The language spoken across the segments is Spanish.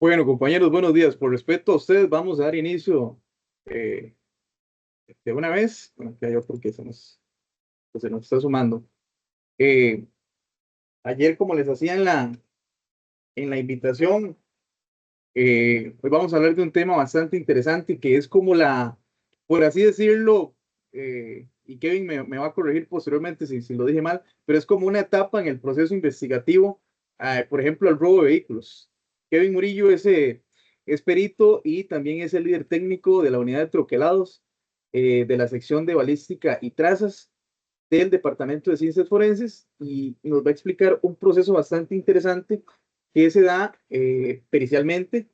Bueno, compañeros, buenos días. Por respeto a ustedes, vamos a dar inicio eh, de una vez. Bueno, ya yo porque se nos está sumando. Eh, Ayer, como les hacía en la invitación, hoy vamos a hablar de un tema bastante interesante que es como por así decirlo, y Kevin me va a corregir posteriormente si lo dije mal, pero es como una etapa en el proceso investigativo, por ejemplo, el robo de vehículos. Kevin Murillo es perito y también es el líder técnico de la unidad de troquelados de la sección de balística y trazas del Departamento de Ciencias Forenses y nos va a explicar un proceso bastante interesante que se da pericialmente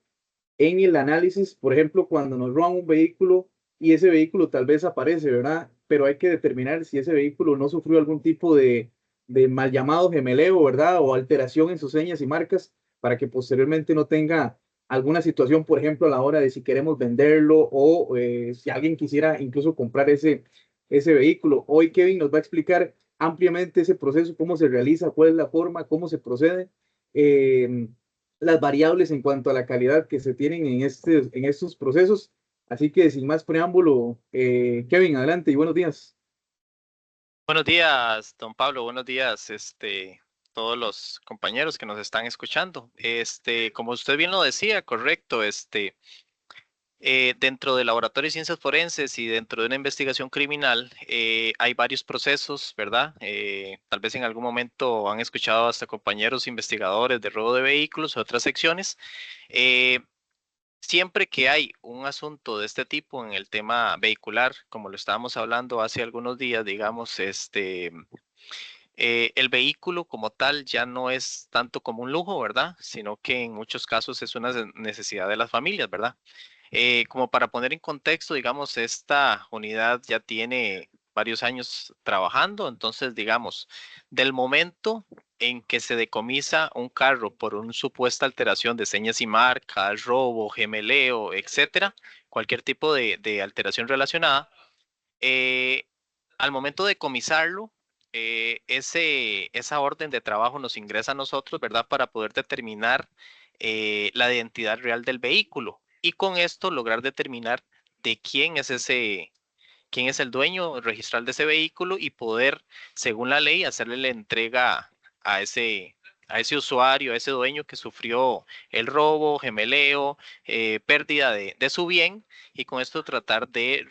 en el análisis, por ejemplo, cuando nos roban un vehículo y ese vehículo tal vez aparece, ¿verdad? Pero hay que determinar si ese vehículo no sufrió algún tipo de mal llamado gemeleo, ¿verdad? O alteración en sus señas y marcas para que posteriormente no tenga alguna situación, por ejemplo, a la hora de si queremos venderlo o si alguien quisiera incluso comprar ese vehículo. Hoy Kevin nos va a explicar ampliamente ese proceso, cómo se realiza, cuál es la forma, cómo se procede. Eh, las variables en cuanto a la calidad que se tienen en estos procesos. Así que sin más preámbulo, Kevin, adelante y buenos días. Buenos días, don Pablo. Buenos días, todos los compañeros que nos están escuchando. Como usted bien lo decía, correcto, dentro del Laboratorio de Ciencias Forenses y dentro de una investigación criminal, hay varios procesos, ¿verdad? Tal vez en algún momento han escuchado hasta compañeros investigadores de robo de vehículos o otras secciones. Eh, Siempre que hay un asunto de este tipo en el tema vehicular, como lo estábamos hablando hace algunos días, digamos, el vehículo como tal ya no es tanto como un lujo, ¿verdad? Sino que en muchos casos es una necesidad de las familias, ¿verdad? Como para poner en contexto, digamos, esta unidad ya tiene varios años trabajando, entonces, digamos, del momento en que se decomisa un carro por una supuesta alteración de señas y marcas, robo, gemeleo, etcétera, cualquier tipo de alteración relacionada, eh, al momento de decomisarlo, esa orden de trabajo nos ingresa a nosotros, ¿verdad? Para poder determinar la identidad real del vehículo y con esto lograr determinar de quién es el dueño registral de ese vehículo y poder, según la ley, hacerle la entrega a ese usuario, a ese dueño que sufrió el robo, gemeleo, pérdida de su bien y con esto tratar de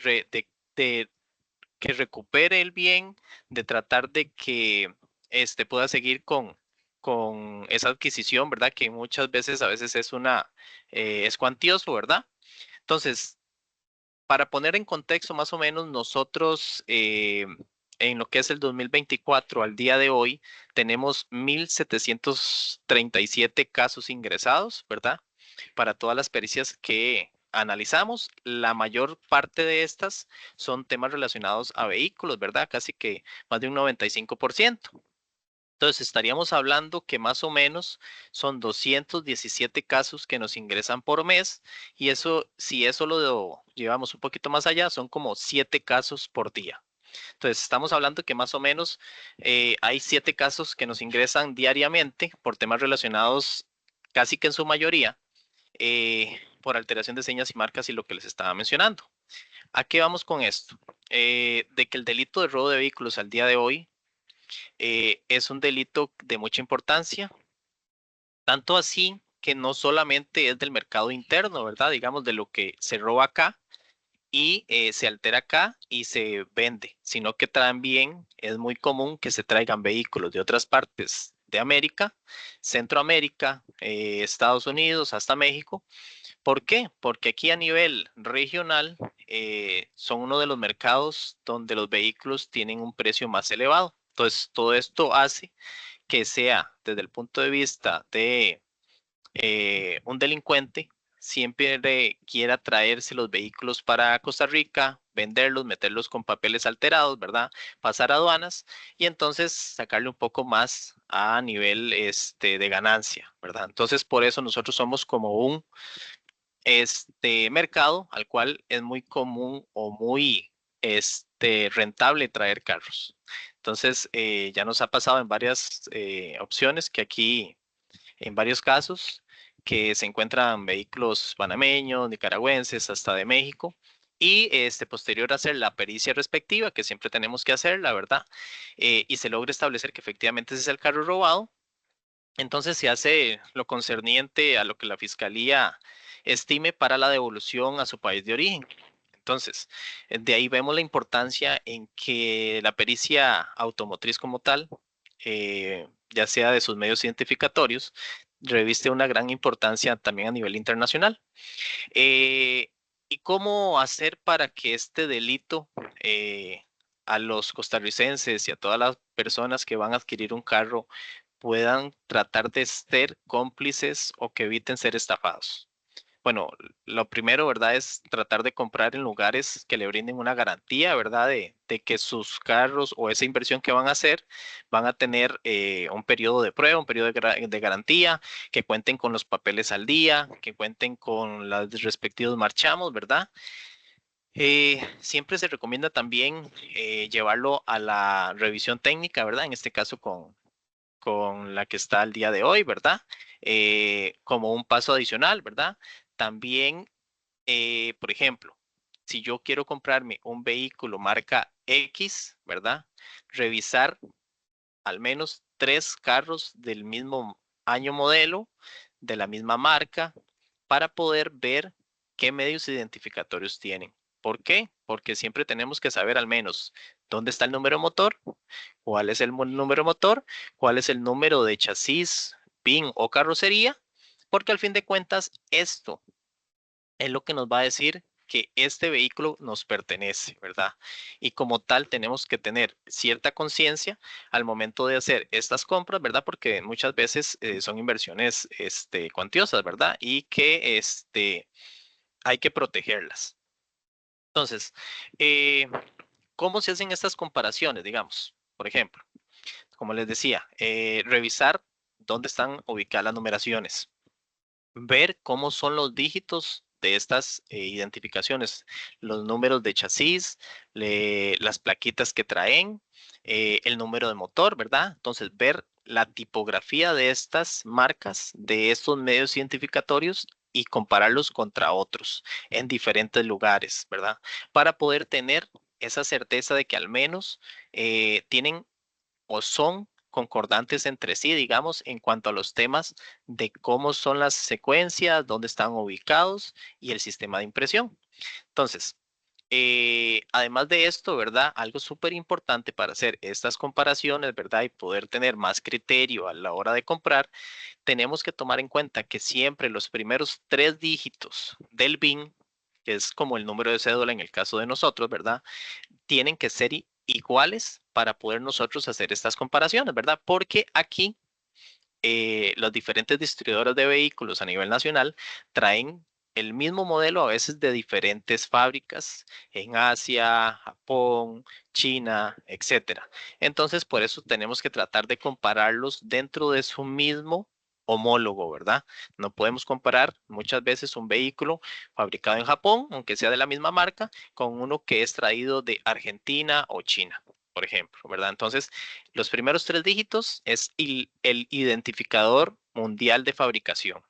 que recupere el bien, de tratar de que pueda seguir con esa adquisición, ¿verdad? Que muchas veces, a veces es cuantioso, ¿verdad? Entonces, para poner en contexto más o menos, nosotros en lo que es el 2024 al día de hoy, tenemos 1,737 casos ingresados, ¿verdad? Para todas las pericias que analizamos, la mayor parte de estas son temas relacionados a vehículos, ¿verdad? Casi que más de un 95%. Entonces, estaríamos hablando que más o menos son 217 casos que nos ingresan por mes y eso, si eso lo llevamos un poquito más allá, son como 7 casos por día. Entonces, estamos hablando que más o menos hay 7 casos que nos ingresan diariamente por temas relacionados casi que en su mayoría por alteración de señas y marcas y lo que les estaba mencionando. ¿A qué vamos con esto? De que el delito de robo de vehículos al día de hoy es un delito de mucha importancia, tanto así que no solamente es del mercado interno, ¿verdad? Digamos, de lo que se roba acá y se altera acá y se vende, sino que también es muy común que se traigan vehículos de otras partes de América, Centroamérica, Estados Unidos, hasta México. ¿Por qué? Porque aquí a nivel regional son uno de los mercados donde los vehículos tienen un precio más elevado. Entonces, todo esto hace que sea desde el punto de vista de un delincuente, siempre quiera traerse los vehículos para Costa Rica, venderlos, meterlos con papeles alterados, ¿verdad? Pasar aduanas y entonces sacarle un poco más a nivel de ganancia, ¿verdad? Entonces, por eso nosotros somos como un mercado al cual es muy común o muy rentable traer carros. Entonces, ya nos ha pasado en varias opciones que aquí, en varios casos, que se encuentran vehículos panameños, nicaragüenses, hasta de México. Y posterior a hacer la pericia respectiva, que siempre tenemos que hacer, la verdad, y se logra establecer que efectivamente ese es el carro robado, entonces se hace lo concerniente a lo que la fiscalía estime para la devolución a su país de origen. Entonces, de ahí vemos la importancia en que la pericia automotriz como tal, ya sea de sus medios identificatorios, reviste una gran importancia también a nivel internacional. Eh, ¿Y cómo hacer para que este delito a los costarricenses y a todas las personas que van a adquirir un carro puedan tratar de ser cómplices o que eviten ser estafados? Bueno, lo primero, ¿verdad? Es tratar de comprar en lugares que le brinden una garantía, ¿verdad? De que sus carros o esa inversión que van a hacer van a tener un periodo de prueba, un periodo de garantía, que cuenten con los papeles al día, que cuenten con los respectivos marchamos, ¿verdad? Siempre se recomienda también llevarlo a la revisión técnica, ¿verdad? En este caso con la que está al día de hoy, ¿verdad? Como un paso adicional, ¿verdad? También por ejemplo, si yo quiero comprarme un vehículo marca X, ¿verdad? Revisar al menos 3 carros del mismo año modelo, de la misma marca, para poder ver qué medios identificatorios tienen. ¿Por qué? Porque siempre tenemos que saber al menos dónde está el número motor, cuál es el número motor, cuál es el número de chasis, PIN o carrocería, porque al fin de cuentas esto es lo que nos va a decir que este vehículo nos pertenece, ¿verdad? Y como tal tenemos que tener cierta conciencia al momento de hacer estas compras, ¿verdad? Porque muchas veces son inversiones cuantiosas, ¿verdad? Y que hay que protegerlas. Entonces, eh, ¿cómo se hacen estas comparaciones, digamos? Por ejemplo, como les decía, revisar dónde están ubicadas las numeraciones, ver cómo son los dígitos de estas identificaciones, los números de chasis, las plaquitas que traen, el número de motor, ¿verdad? Entonces, ver la tipografía de estas marcas, de estos medios identificatorios y compararlos contra otros en diferentes lugares, ¿verdad? Para poder tener esa certeza de que al menos tienen o son concordantes entre sí, digamos, en cuanto a los temas de cómo son las secuencias, dónde están ubicados y el sistema de impresión. Entonces, además de esto, ¿verdad? Algo súper importante para hacer estas comparaciones, ¿verdad? Y poder tener más criterio a la hora de comprar, tenemos que tomar en cuenta que siempre los primeros 3 dígitos del BIN, que es como el número de cédula en el caso de nosotros, ¿verdad? Tienen que ser iguales para poder nosotros hacer estas comparaciones, ¿verdad? Porque aquí los diferentes distribuidores de vehículos a nivel nacional traen el mismo modelo a veces de diferentes fábricas en Asia, Japón, China, etcétera. Entonces, por eso tenemos que tratar de compararlos dentro de su mismo homólogo, ¿verdad? No podemos comparar muchas veces un vehículo fabricado en Japón, aunque sea de la misma marca, con uno que es traído de Argentina o China, por ejemplo, ¿verdad? Entonces, los primeros 3 dígitos es el identificador mundial de fabricación.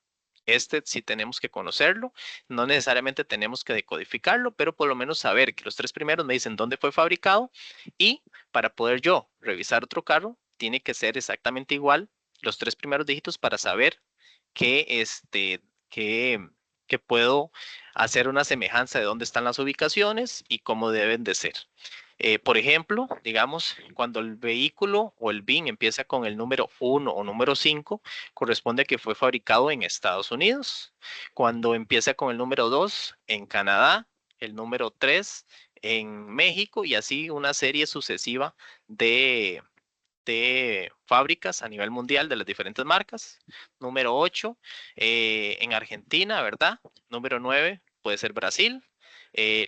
Este sí tenemos que conocerlo, no necesariamente tenemos que decodificarlo, pero por lo menos saber que los 3 primeros me dicen dónde fue fabricado y para poder yo revisar otro carro, tiene que ser exactamente igual los 3 primeros dígitos para saber que, que, que puedo hacer una semejanza de dónde están las ubicaciones y cómo deben de ser. Por ejemplo, digamos, cuando el vehículo o el BIN empieza con el número 1 o número 5, corresponde a que fue fabricado en Estados Unidos. Cuando empieza con el número 2, en Canadá, el número 3, en México y así una serie sucesiva de, de fábricas a nivel mundial de las diferentes marcas. Número 8, en Argentina, ¿verdad? Número 9 puede ser Brasil.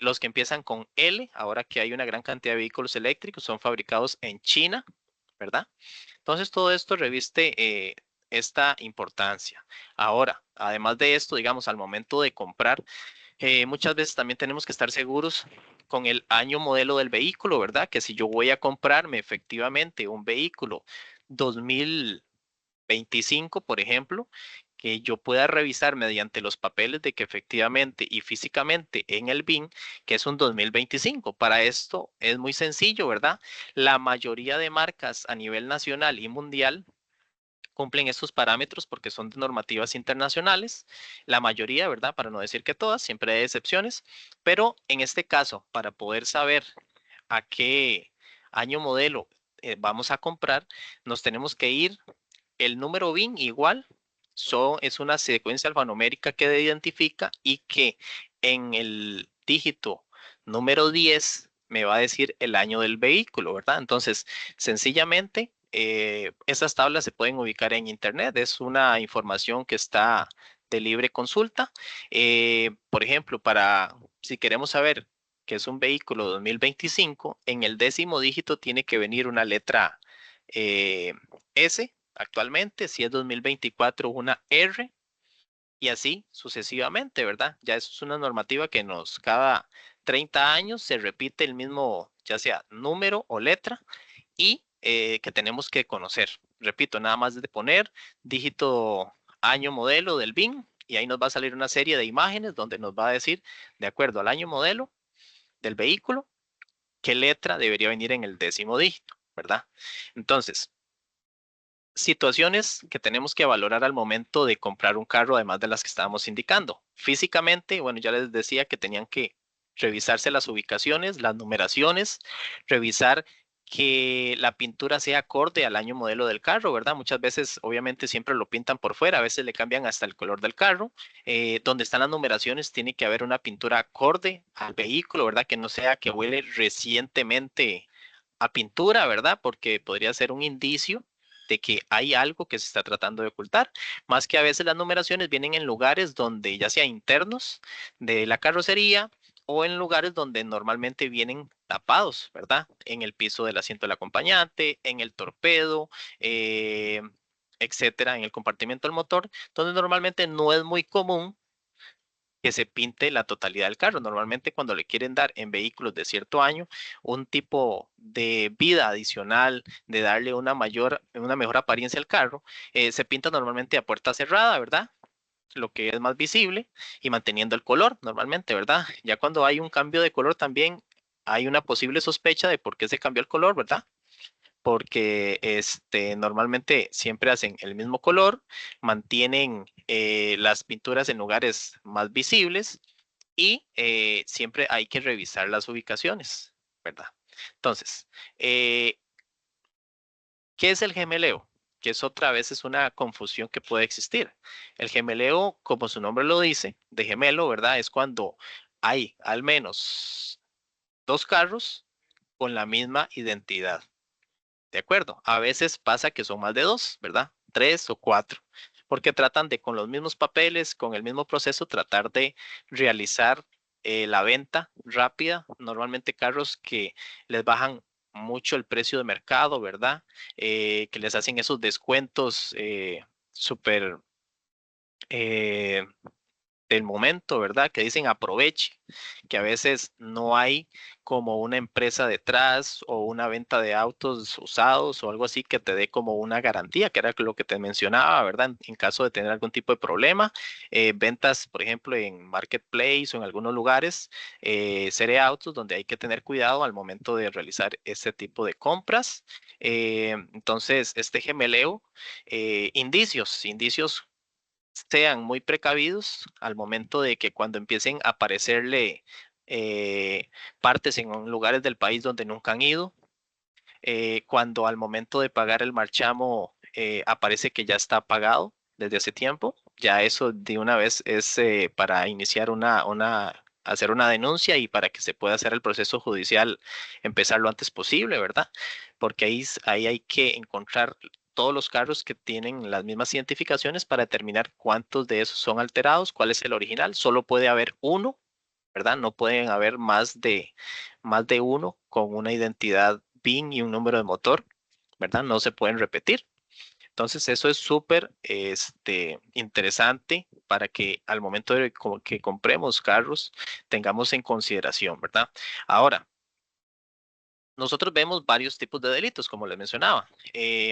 Los que empiezan con L, ahora que hay una gran cantidad de vehículos eléctricos, son fabricados en China, ¿verdad? Entonces todo esto reviste esta importancia. Ahora, además de esto, digamos, al momento de comprar, muchas veces también tenemos que estar seguros con el año modelo del vehículo, ¿verdad? Que si yo voy a comprarme efectivamente un vehículo 2025, por ejemplo, que yo pueda revisar mediante los papeles de que efectivamente y físicamente en el BIN, que es un 2025. Para esto es muy sencillo, ¿verdad? La mayoría de marcas a nivel nacional y mundial cumplen estos parámetros porque son de normativas internacionales, la mayoría, ¿verdad? Para no decir que todas, siempre hay excepciones, pero en este caso, para poder saber a qué año modelo vamos a comprar, nos tenemos que ir el número BIN igual, es una secuencia alfanumérica que identifica y que en el dígito número 10 me va a decir el año del vehículo, ¿verdad? Entonces, sencillamente, esas tablas se pueden ubicar en Internet, es una información que está de libre consulta. Por ejemplo, si queremos saber que es un vehículo 2025, en el décimo dígito tiene que venir una letra S actualmente, si es 2024 una R y así sucesivamente, ¿verdad? Ya eso es una normativa que cada 30 años se repite el mismo, ya sea número o letra y que tenemos que conocer. Repito, nada más de poner dígito, año, modelo del BIN y ahí nos va a salir una serie de imágenes donde nos va a decir, de acuerdo al año modelo del vehículo, qué letra debería venir en el décimo dígito, ¿verdad? Entonces, situaciones que tenemos que valorar al momento de comprar un carro, además de las que estábamos indicando. Físicamente, bueno, ya les decía que tenían que revisarse las ubicaciones, las numeraciones, revisar que la pintura sea acorde al año modelo del carro, ¿verdad? Muchas veces, obviamente, siempre lo pintan por fuera, a veces le cambian hasta el color del carro. Donde están las numeraciones, tiene que haber una pintura acorde al vehículo, ¿verdad? Que no sea que huele recientemente a pintura, ¿verdad? Porque podría ser un indicio de que hay algo que se está tratando de ocultar, más que a veces las numeraciones vienen en lugares donde ya sea internos de la carrocería o en lugares donde normalmente vienen tapados, ¿verdad? En el piso del asiento del acompañante, en el torpedo, etcétera, en el compartimento del motor, donde normalmente no es muy común que se pinte la totalidad del carro. Normalmente cuando le quieren dar en vehículos de cierto año un tipo de vida adicional, de darle una mejor apariencia al carro, se pinta normalmente a puerta cerrada, ¿verdad? Lo que es más visible y manteniendo el color normalmente, ¿verdad? Ya cuando hay un cambio de color también hay una posible sospecha de por qué se cambió el color, ¿verdad? Porque normalmente siempre hacen el mismo color, mantienen las pinturas en lugares más visibles y siempre hay que revisar las ubicaciones, ¿verdad? Entonces, eh, ¿qué es el gemeleo? Que es otra vez es una confusión que puede existir. El gemeleo, como su nombre lo dice, de gemelo, ¿verdad? Es cuando hay al menos dos carros con la misma identidad. ¿De acuerdo? A veces pasa que son más de dos, ¿verdad? Tres o cuatro, porque tratan de con los mismos papeles, con el mismo proceso, tratar de realizar la venta rápida. Normalmente carros que les bajan mucho el precio de mercado, ¿verdad? Que les hacen esos descuentos súper eh, del momento, ¿verdad? Que dicen aproveche, que a veces no hay como una empresa detrás o una venta de autos usados o algo así que te dé como una garantía, que era lo que te mencionaba, ¿verdad? En caso de tener algún tipo de problema, ventas, por ejemplo, en Marketplace o en algunos lugares, serie autos donde hay que tener cuidado al momento de realizar este tipo de compras. Entonces, este gemeleo, indicios sean muy precavidos al momento de que cuando empiecen a aparecerle partes en lugares del país donde nunca han ido, cuando al momento de pagar el marchamo aparece que ya está pagado desde hace tiempo, ya eso de una vez es para iniciar hacer una denuncia y para que se pueda hacer el proceso judicial, empezar lo antes posible, ¿verdad? Porque ahí hay que encontrar todos los carros que tienen las mismas identificaciones para determinar cuántos de esos son alterados, cuál es el original. Solo puede haber uno, ¿verdad? No pueden haber más de uno con una identidad BIN y un número de motor, ¿verdad? No se pueden repetir. Entonces, eso es súper interesante para que al momento de que compremos carros tengamos en consideración, ¿verdad? Ahora, nosotros vemos varios tipos de delitos, como les mencionaba.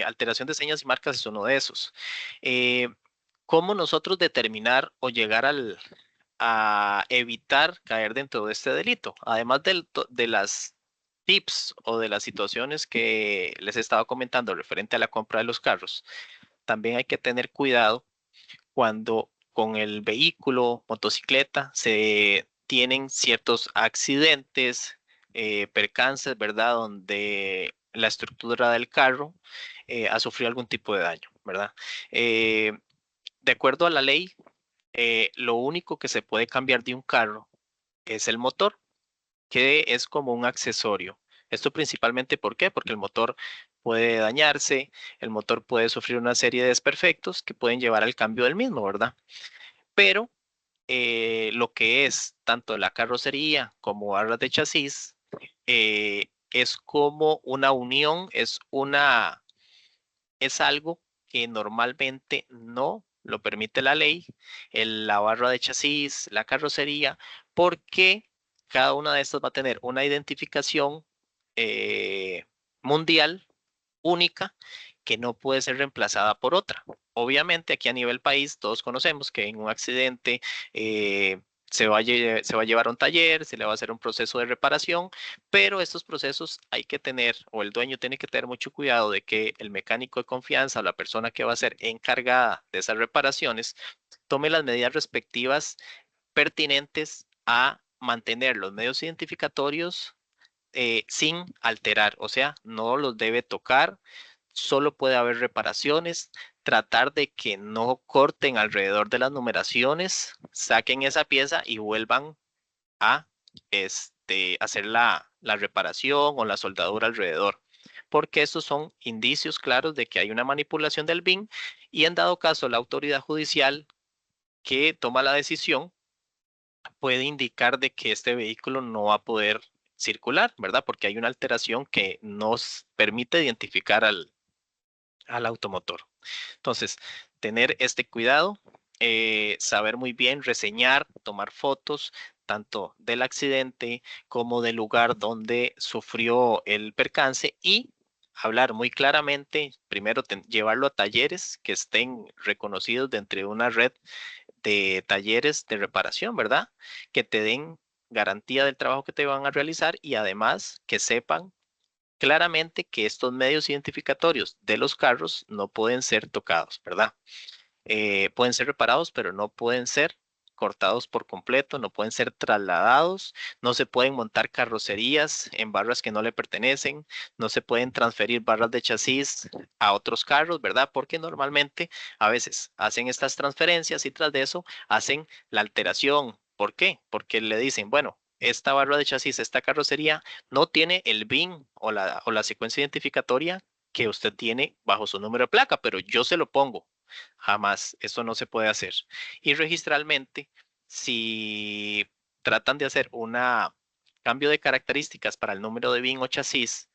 Alteración de señas y marcas es uno de esos. Eh, ¿cómo nosotros determinar o llegar a evitar caer dentro de este delito? Además de las tips o de las situaciones que les he estado comentando referente a la compra de los carros, también hay que tener cuidado cuando con el vehículo, motocicleta, se tienen ciertos accidentes, percances, ¿verdad? Donde la estructura del carro ha sufrido algún tipo de daño, ¿verdad? Eh, de acuerdo a la ley, lo único que se puede cambiar de un carro es el motor, que es como un accesorio. Esto principalmente, ¿por qué? Porque el motor puede dañarse, el motor puede sufrir una serie de desperfectos que pueden llevar al cambio del mismo, ¿verdad? Pero lo que es tanto la carrocería como barras de chasis es como una unión, es algo que normalmente no lo permite la ley, la barra de chasis, la carrocería, porque cada una de estas va a tener una identificación eh, mundial única que no puede ser reemplazada por otra. Obviamente aquí a nivel país todos conocemos que en un accidente se va a llevar a un taller, se le va a hacer un proceso de reparación, pero estos procesos hay que tener, o el dueño tiene que tener mucho cuidado de que el mecánico de confianza o la persona que va a ser encargada de esas reparaciones tome las medidas respectivas pertinentes a mantener los medios identificatorios sin alterar, o sea, no los debe tocar, solo puede haber reparaciones, tratar de que no corten alrededor de las numeraciones, saquen esa pieza y vuelvan a hacer la reparación o la soldadura alrededor, porque estos son indicios claros de que hay una manipulación del BIN y en dado caso la autoridad judicial que toma la decisión puede indicar de que este vehículo no va a poder circular, ¿verdad? Porque hay una alteración que nos permite identificar al automotor. Entonces, tener este cuidado, saber muy bien reseñar, tomar fotos, tanto del accidente como del lugar donde sufrió el percance y hablar muy claramente, primero llevarlo a talleres que estén reconocidos dentro de una red de talleres de reparación, ¿verdad? Que te den garantía del trabajo que te van a realizar y además que sepan claramente que estos medios identificatorios de los carros no pueden ser tocados, ¿verdad? Pueden ser reparados, pero no pueden ser cortados por completo, no pueden ser trasladados, no se pueden montar carrocerías en barras que no le pertenecen, no se pueden transferir barras de chasis a otros carros, ¿verdad? Porque normalmente a veces hacen estas transferencias y tras de eso hacen la alteración. ¿Por qué? Porque le dicen, bueno, esta barra de chasis, esta carrocería no tiene el BIN o la secuencia identificatoria que usted tiene bajo su número de placa, pero yo se lo pongo. Jamás, eso no se puede hacer. Y registralmente, si tratan de hacer un cambio de características para el número de BIN o chasis,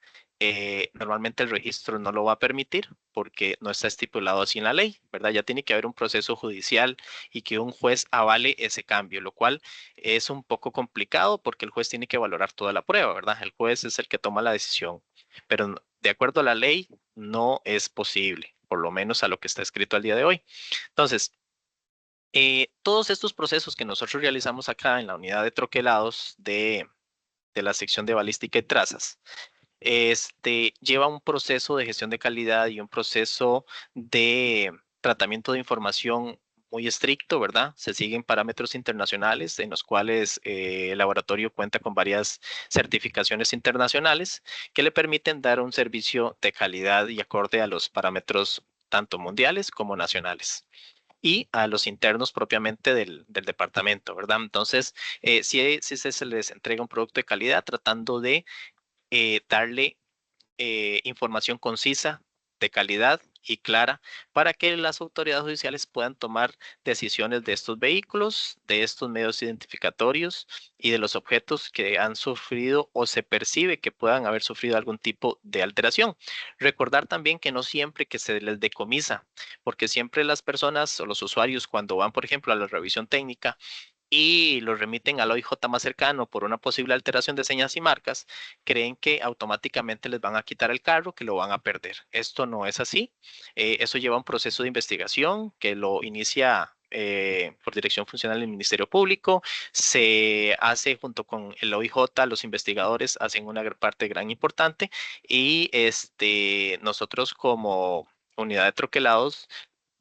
normalmente el registro no lo va a permitir porque no está estipulado así en la ley, ¿verdad? Ya tiene que haber un proceso judicial y que un juez avale ese cambio, lo cual es un poco complicado porque el juez tiene que valorar toda la prueba, ¿verdad? El juez es el que toma la decisión, pero de acuerdo a la ley no es posible, por lo menos a lo que está escrito al día de hoy. Entonces, todos estos procesos que nosotros realizamos acá en la unidad de troquelados de la sección de balística y trazas, lleva un proceso de gestión de calidad y un proceso de tratamiento de información muy estricto, ¿verdad? Se siguen parámetros internacionales en los cuales el laboratorio cuenta con varias certificaciones internacionales que le permiten dar un servicio de calidad y acorde a los parámetros tanto mundiales como nacionales y a los internos propiamente del departamento, ¿verdad? Entonces, sí se les entrega un producto de calidad tratando de darle información concisa, de calidad y clara para que las autoridades judiciales puedan tomar decisiones de estos vehículos, de estos medios identificatorios y de los objetos que han sufrido o se percibe que puedan haber sufrido algún tipo de alteración. Recordar también que no siempre que se les decomisa, porque siempre las personas o los usuarios cuando van, por ejemplo, a la revisión técnica, y lo remiten al OIJ más cercano por una posible alteración de señas y marcas, creen que automáticamente les van a quitar el carro, que lo van a perder. Esto no es así. Eso lleva a un proceso de investigación que lo inicia por dirección funcional del Ministerio Público, se hace junto con el OIJ, los investigadores hacen una parte gran importante y nosotros como unidad de troquelados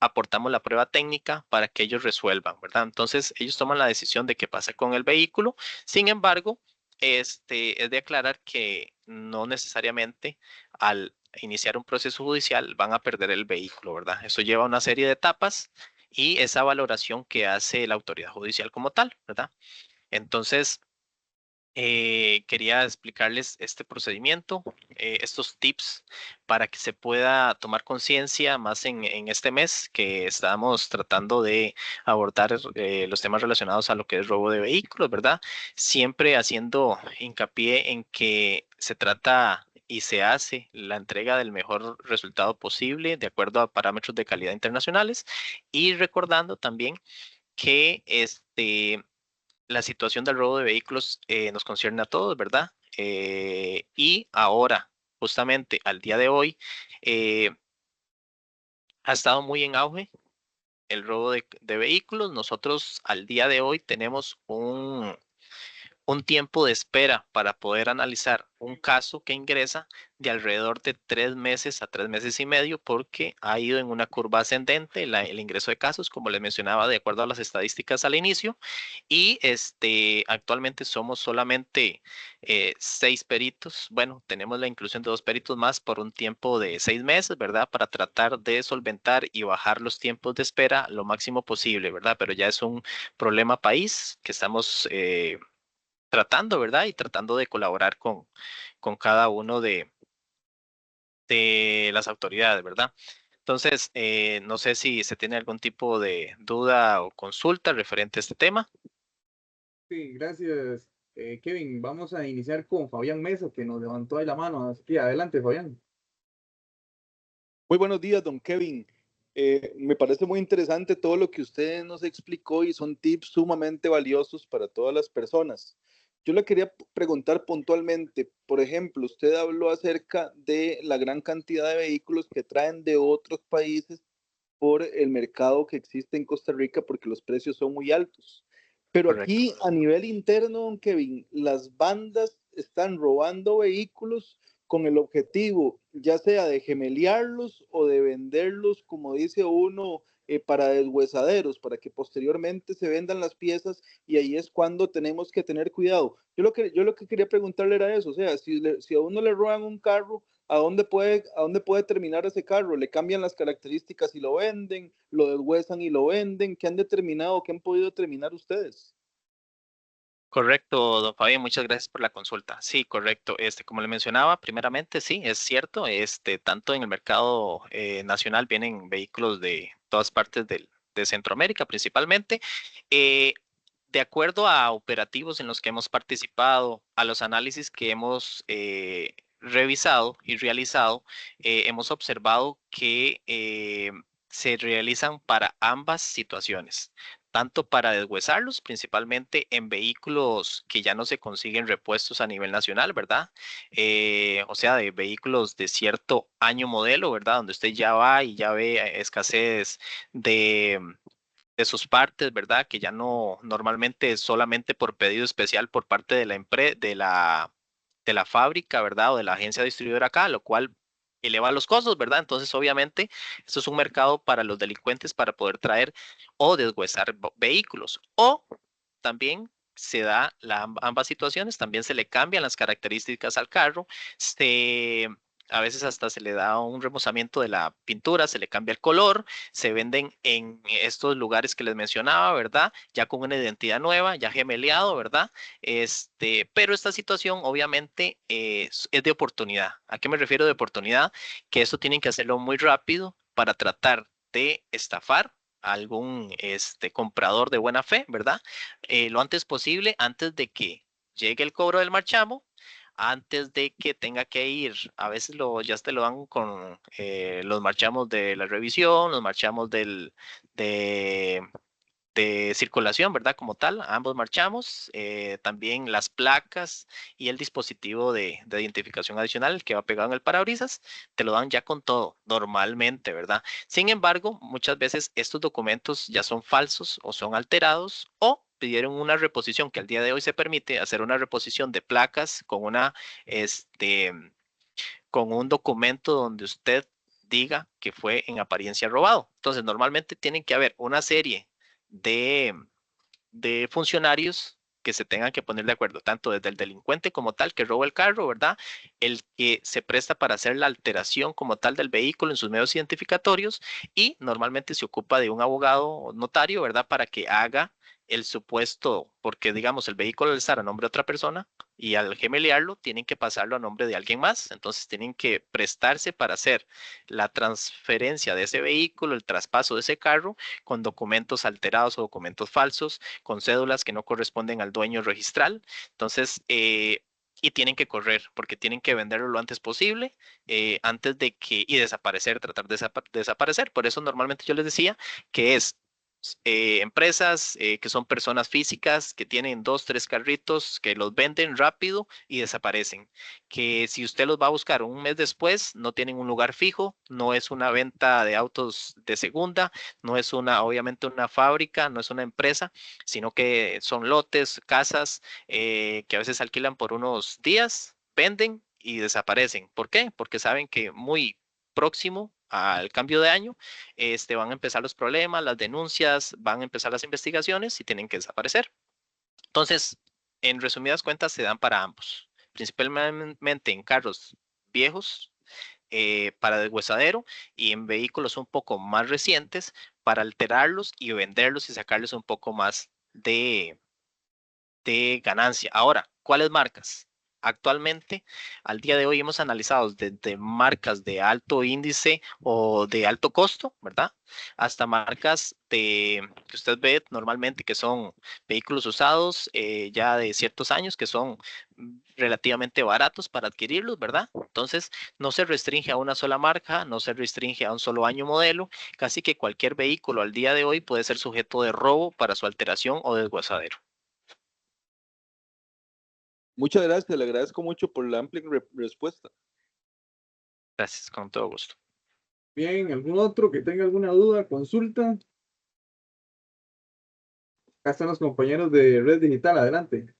aportamos la prueba técnica para que ellos resuelvan, ¿verdad? Entonces, ellos toman la decisión de qué pasa con el vehículo. Sin embargo, es de aclarar que no necesariamente al iniciar un proceso judicial van a perder el vehículo, ¿verdad? Eso lleva una serie de etapas y esa valoración que hace la autoridad judicial como tal, ¿verdad? Entonces, quería explicarles este procedimiento, estos tips para que se pueda tomar conciencia más en este mes que estamos tratando de abordar los temas relacionados a lo que es robo de vehículos, ¿verdad? Siempre haciendo hincapié en que se trata y se hace la entrega del mejor resultado posible de acuerdo a parámetros de calidad internacionales y recordando también que la situación del robo de vehículos nos concierne a todos, ¿verdad? Y ahora, justamente al día de hoy, eh, ha estado muy en auge el robo de vehículos. Nosotros al día de hoy tenemos un tiempo de espera para poder analizar un caso que ingresa de alrededor de 3 meses a 3 meses y medio porque ha ido en una curva ascendente el ingreso de casos, como les mencionaba, de acuerdo a las estadísticas al inicio. Y actualmente somos solamente 6 peritos. Bueno, tenemos la inclusión de 2 peritos más por un tiempo de 6 meses, ¿verdad? Para tratar de solventar y bajar los tiempos de espera lo máximo posible, ¿verdad? Pero ya es un problema país que estamos tratando, ¿verdad? Y tratando de colaborar con cada uno de las autoridades, ¿verdad? Entonces, no sé si se tiene algún tipo de duda o consulta referente a este tema. Sí, gracias, Kevin. Vamos a iniciar con Fabián Mesa, que nos levantó ahí la mano. Así que adelante, Fabián. Muy buenos días, don Kevin. Me parece muy interesante todo lo que usted nos explicó y son tips sumamente valiosos para todas las personas. Yo le quería preguntar puntualmente, por ejemplo, usted habló acerca de la gran cantidad de vehículos que traen de otros países por el mercado que existe en Costa Rica porque los precios son muy altos. Pero Correcto. aquí a nivel interno, don Kevin, las bandas están robando vehículos con el objetivo, ya sea de gemelearlos o de venderlos, como dice uno, para deshuesaderos, para que posteriormente se vendan las piezas y ahí es cuando tenemos que tener cuidado. Yo lo que quería preguntarle era eso, o sea, si a uno le roban un carro, ¿a dónde puede terminar ese carro? ¿Le cambian las características y lo venden? ¿Lo deshuesan y lo venden? ¿Qué han determinado? ¿Qué han podido determinar ustedes? Correcto, don Fabián, muchas gracias por la consulta. Sí, correcto. Como le mencionaba, primeramente, sí, es cierto. Tanto en el mercado nacional vienen vehículos de todas partes de Centroamérica, principalmente. Eh, de acuerdo a operativos en los que hemos participado, a los análisis que hemos revisado y realizado, hemos observado que se realizan para ambas situaciones tanto para deshuesarlos, principalmente en vehículos que ya no se consiguen repuestos a nivel nacional, ¿verdad? O sea, de vehículos de cierto año modelo, ¿verdad? Donde usted ya va y ya ve escasez de, de sus partes, ¿verdad? Que ya no normalmente es solamente por pedido especial por parte de la empresa, de la fábrica, ¿verdad? O de la agencia distribuidora acá, lo cual eleva los costos, ¿verdad? Entonces, obviamente, esto es un mercado para los delincuentes para poder traer o deshuesar vehículos. O también se da ambas situaciones, también se le cambian las características al carro, a veces hasta se le da un remozamiento de la pintura, se le cambia el color, se venden en estos lugares que les mencionaba, ¿verdad? Ya con una identidad nueva, ya gemeleado, ¿verdad? Pero esta situación obviamente es de oportunidad. ¿A qué me refiero de oportunidad? Que eso tienen que hacerlo muy rápido para tratar de estafar a algún comprador de buena fe, ¿verdad? Lo antes posible, antes de que llegue el cobro del marchamo, antes de que tenga que ir, a veces ya te lo dan con los marchamos de la revisión, los marchamos de de circulación, ¿verdad? Como tal, ambos marchamos, también las placas y el dispositivo de identificación adicional que va pegado en el parabrisas, te lo dan ya con todo, normalmente, ¿verdad? Sin embargo, muchas veces estos documentos ya son falsos o son alterados o pidieron una reposición, que al día de hoy se permite hacer una reposición de placas con con un documento donde usted diga que fue en apariencia robado. Entonces, normalmente tienen que haber una serie de, funcionarios que se tengan que poner de acuerdo, tanto desde el delincuente como tal que roba el carro, ¿verdad? El que se presta para hacer la alteración como tal del vehículo en sus medios identificatorios y normalmente se ocupa de un abogado o notario, ¿verdad? Para que haga el supuesto, porque digamos el vehículo al estar a nombre de otra persona y al gemelearlo tienen que pasarlo a nombre de alguien más, entonces tienen que prestarse para hacer la transferencia de ese vehículo, el traspaso de ese carro con documentos alterados o documentos falsos, con cédulas que no corresponden al dueño registral. Entonces, y tienen que correr porque tienen que venderlo lo antes posible, antes de que, y desaparecer, tratar de desaparecer. Por eso normalmente yo les decía que es empresas que son personas físicas que tienen 2, 3 carritos que los venden rápido y desaparecen. Que si usted los va a buscar un mes después, no tienen un lugar fijo, no es una venta de autos de segunda, no es obviamente una fábrica, no es una empresa, sino que son lotes, casas que a veces alquilan por unos días, venden y desaparecen. ¿Por qué? Porque saben que muy próximo al cambio de año, van a empezar los problemas, las denuncias, van a empezar las investigaciones y tienen que desaparecer. Entonces, en resumidas cuentas, se dan para ambos, principalmente en carros viejos para deshuesadero y en vehículos un poco más recientes para alterarlos y venderlos y sacarles un poco más de ganancia. Ahora, ¿cuáles marcas? Actualmente, al día de hoy hemos analizado desde marcas de alto índice o de alto costo, ¿verdad? Hasta marcas que usted ve normalmente que son vehículos usados ya de ciertos años que son relativamente baratos para adquirirlos, ¿verdad? Entonces, no se restringe a una sola marca, no se restringe a un solo año modelo, casi que cualquier vehículo al día de hoy puede ser sujeto de robo para su alteración o desguazadero. Muchas gracias, le agradezco mucho por la amplia respuesta. Gracias, con todo gusto. Bien, ¿algún otro que tenga alguna duda, consulta? Acá están los compañeros de Red Digital, adelante.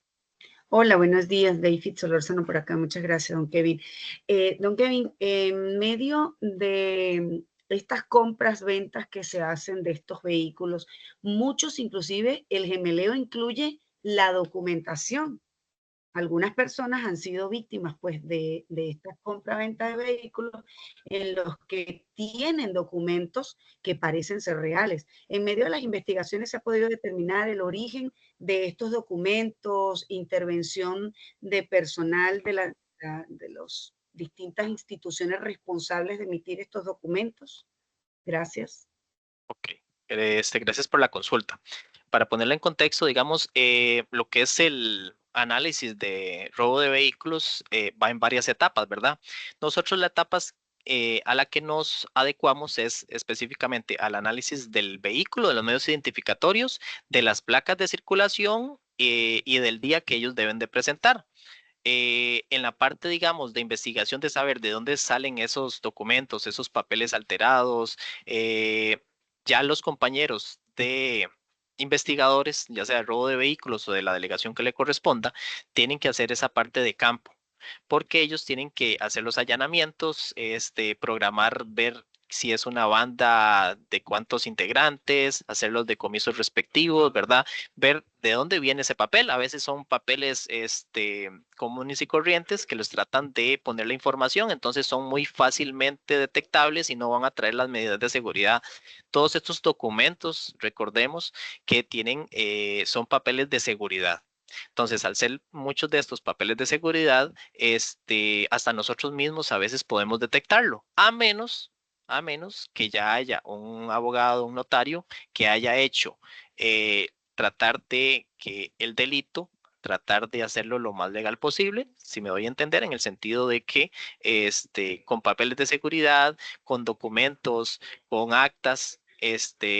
Hola, buenos días, David Solórzano por acá. Muchas gracias, don Kevin. Don Kevin, en medio de estas compras, ventas que se hacen de estos vehículos, muchos inclusive el gemeleo incluye la documentación. Algunas personas han sido víctimas pues de estas compra-venta de vehículos en los que tienen documentos que parecen ser reales. En medio de las investigaciones se ha podido determinar el origen de estos documentos, intervención de personal de las distintas instituciones responsables de emitir estos documentos. Gracias. Ok, gracias por la consulta. Para ponerla en contexto, digamos, lo que es el análisis de robo de vehículos va en varias etapas, ¿verdad? Nosotros la etapa a la que nos adecuamos es específicamente al análisis del vehículo, de los medios identificatorios, de las placas de circulación y del día que ellos deben de presentar. En la parte, digamos, de investigación de saber de dónde salen esos documentos, esos papeles alterados, ya los compañeros de investigadores, ya sea de robo de vehículos o de la delegación que le corresponda, tienen que hacer esa parte de campo, porque ellos tienen que hacer los allanamientos, programar, ver si es una banda de cuántos integrantes, hacer los decomisos respectivos, ¿verdad? Ver de dónde viene ese papel. A veces son papeles comunes y corrientes que los tratan de poner la información, entonces son muy fácilmente detectables y no van a traer las medidas de seguridad. Todos estos documentos, recordemos que tienen, son papeles de seguridad. Entonces, al ser muchos de estos papeles de seguridad, hasta nosotros mismos a veces podemos detectarlo, a menos que ya haya un abogado, un notario que haya hecho tratar de que el delito, tratar de hacerlo lo más legal posible, si me doy a entender, en el sentido de que con papeles de seguridad, con documentos, con actas,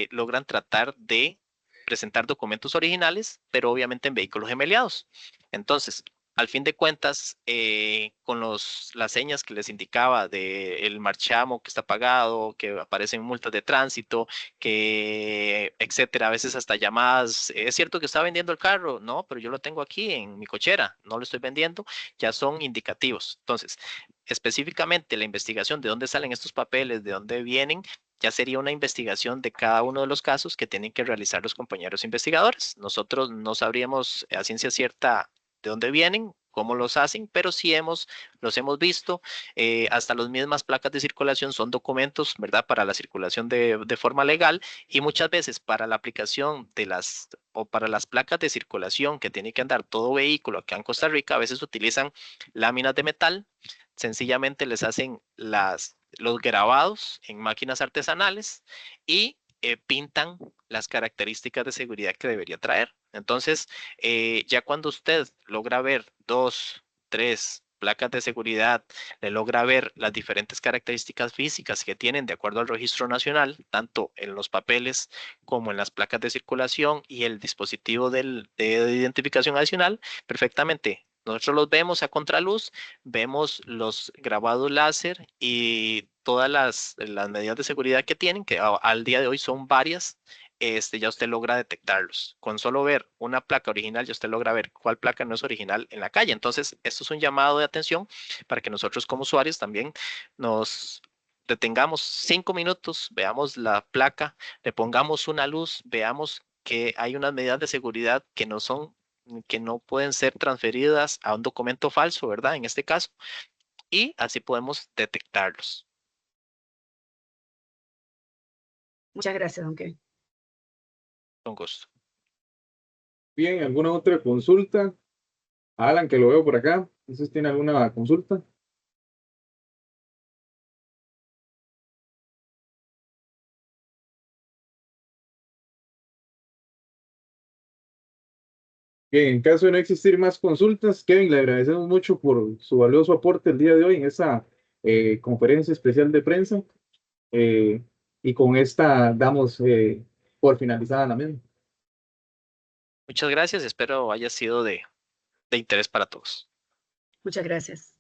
logran tratar de presentar documentos originales, pero obviamente en vehículos gemeliados. Entonces, al fin de cuentas, con las señas que les indicaba del marchamo que está pagado, que aparecen multas de tránsito, que etcétera, a veces hasta llamadas, es cierto que está vendiendo el carro, no, pero yo lo tengo aquí en mi cochera, no lo estoy vendiendo, ya son indicativos. Entonces, específicamente la investigación de dónde salen estos papeles, de dónde vienen, ya sería una investigación de cada uno de los casos que tienen que realizar los compañeros investigadores. Nosotros no sabríamos a ciencia cierta de dónde vienen, cómo los hacen, pero sí los hemos visto. Hasta las mismas placas de circulación son documentos, ¿verdad? Para la circulación de forma legal, y muchas veces para la aplicación para las placas de circulación que tiene que andar todo vehículo acá en Costa Rica, a veces utilizan láminas de metal, sencillamente les hacen los grabados en máquinas artesanales y pintan las características de seguridad que debería traer. Entonces, ya cuando usted logra ver 2, 3 placas de seguridad, le logra ver las diferentes características físicas que tienen de acuerdo al registro nacional, tanto en los papeles como en las placas de circulación y el dispositivo de identificación adicional, perfectamente. Nosotros los vemos a contraluz, vemos los grabados láser y todas las medidas de seguridad que tienen, que al día de hoy son varias. Ya usted logra detectarlos. Con solo ver una placa original, ya usted logra ver cuál placa no es original en la calle. Entonces, esto es un llamado de atención para que nosotros como usuarios también nos detengamos 5 minutos, veamos la placa, le pongamos una luz, veamos que hay unas medidas de seguridad que no pueden ser transferidas a un documento falso, ¿verdad? En este caso, y así podemos detectarlos. Muchas gracias, don Kevin. Con gusto. Bien, ¿alguna otra consulta? Alan, que lo veo por acá. No sé si tiene alguna consulta. Bien, en caso de no existir más consultas, Kevin, le agradecemos mucho por su valioso aporte el día de hoy en esta conferencia especial de prensa. Y con esta damos por finalizada la misma. Muchas gracias, espero haya sido de interés para todos. Muchas gracias.